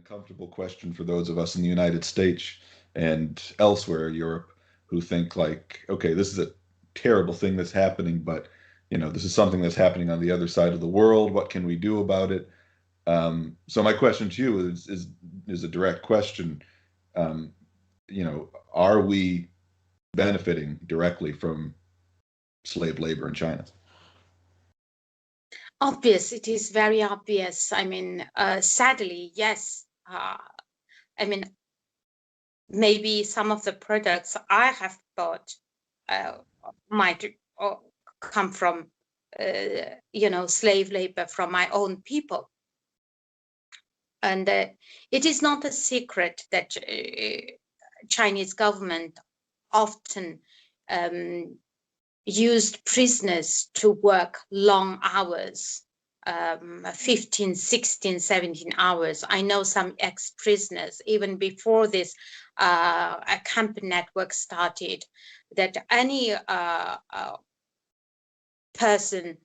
uncomfortable question for those of us in the United States and elsewhere, Europe, who think like, okay, this is a terrible thing that's happening, but this is something that's happening on the other side of the world. What can we do about it? So my question to you is a direct question. Um, are we benefiting directly from slave labor in China? Obvious, it is very obvious. I mean, sadly, yes. I mean, maybe some of the products I have bought might come from, slave labor from my own people. And it is not a secret that Chinese government often used prisoners to work long hours, 15, 16, 17 hours. I know some ex-prisoners, even before this a camp network started, that any person,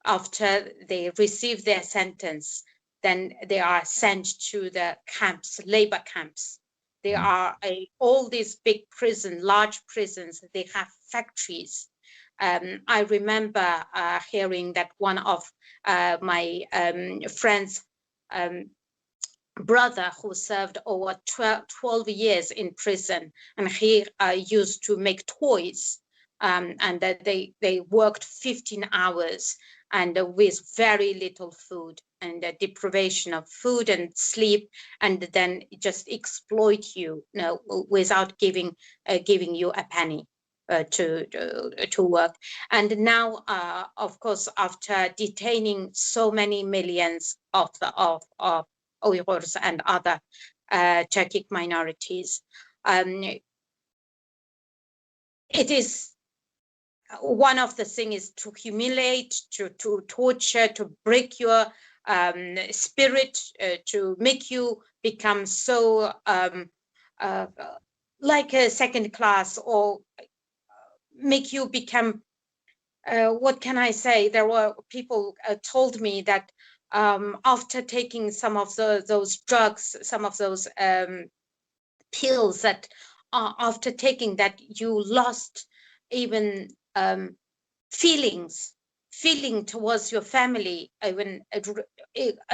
after they receive their sentence, then they are sent to the camps, labor camps. They are all these big large prisons, they have factories. I remember hearing that one of my friends' brother who served over 12 years in prison, and he used to make toys, and that they worked 15 hours and with very little food, and the deprivation of food and sleep, and then just exploit you, without giving you a penny to work. And now, of course, after detaining so many millions of Uyghurs and other Turkic minorities, it is one of the things is to humiliate, to torture, to break your spirit, to make you become so like a second class, or make you become, what can I say? There were people told me that after taking some of those drugs, some of those pills, that after taking that, you lost even feeling towards your family. Even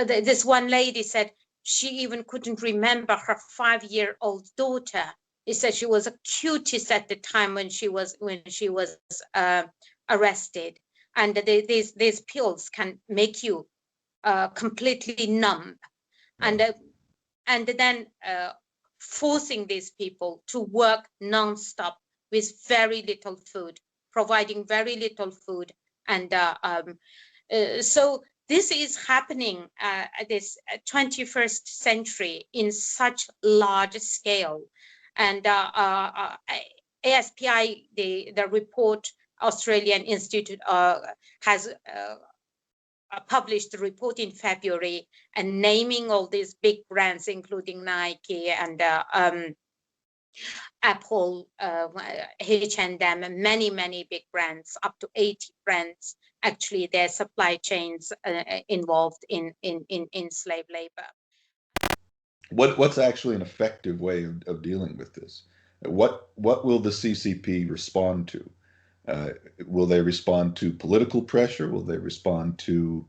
this one lady said she even couldn't remember her 5-year-old daughter. He said she was a cutest at the time when she was arrested, and these pills can make you completely numb, and then forcing these people to work non-stop with very little food, providing very little food, and so this is happening at this 21st century in such large scale. And ASPI, the report, Australian Institute has published a report in February and naming all these big brands, including Nike and Apple, H&M, and many big brands, up to 80 brands. Actually, their supply chains involved in slave labor. What's actually an effective way of dealing with this? What will the CCP respond to? Will they respond to political pressure? Will they respond to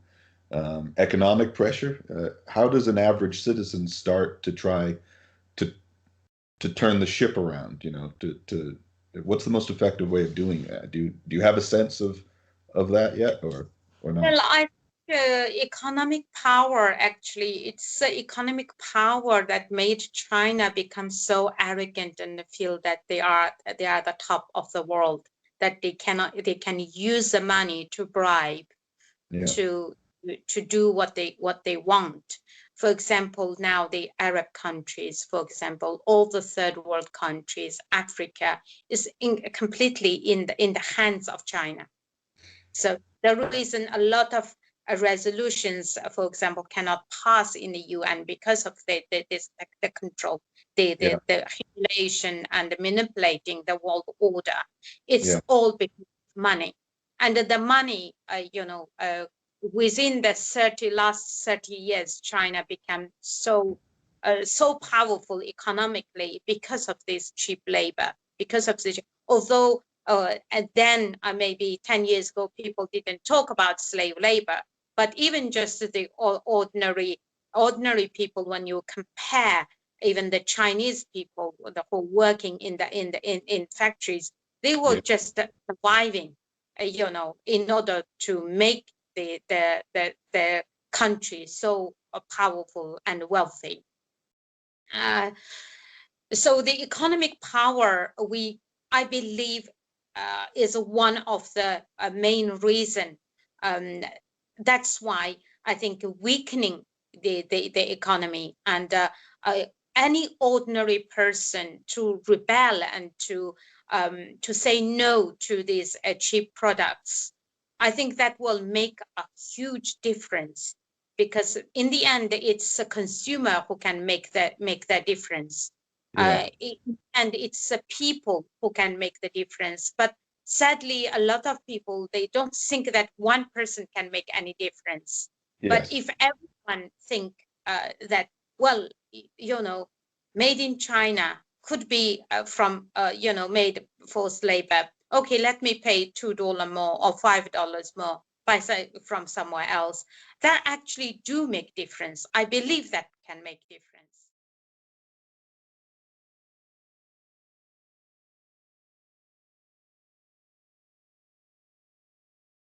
economic pressure? How does an average citizen start to try to turn the ship around? What's the most effective way of doing that? Do you have a sense of that yet, or not? Well, I think economic power, actually, it's economic power that made China become so arrogant and feel that they are the top of the world, that they can use the money to bribe, to do what they want. For example, now the Arab countries, for example, all the third world countries, Africa is completely in the hands of China. So the reason a lot of resolutions, for example, cannot pass in the UN because of the control, the humiliation and manipulating the world order. It's all because of money, and the money, within the last 30 years, China became so so powerful economically because of this cheap labor, because of the, although and then maybe 10 years ago, people didn't talk about slave labor, but even just the ordinary people, when you compare even the Chinese people who are working in factories, they were Yeah. just surviving, in order to make the country so powerful and wealthy. So the economic power, I believe, is one of the main reason. Um, that's why I think weakening the economy and any ordinary person to rebel and to say no to these cheap products, I think that will make a huge difference, because in the end, it's a consumer who can make that difference. Yeah. And it's the people who can make the difference. But sadly, a lot of people, they don't think that one person can make any difference. But Yes. if everyone think that, well, made in China could be made forced labor. Okay, let me pay $2 more or $5 more from somewhere else. That actually do make difference. I believe that can make difference.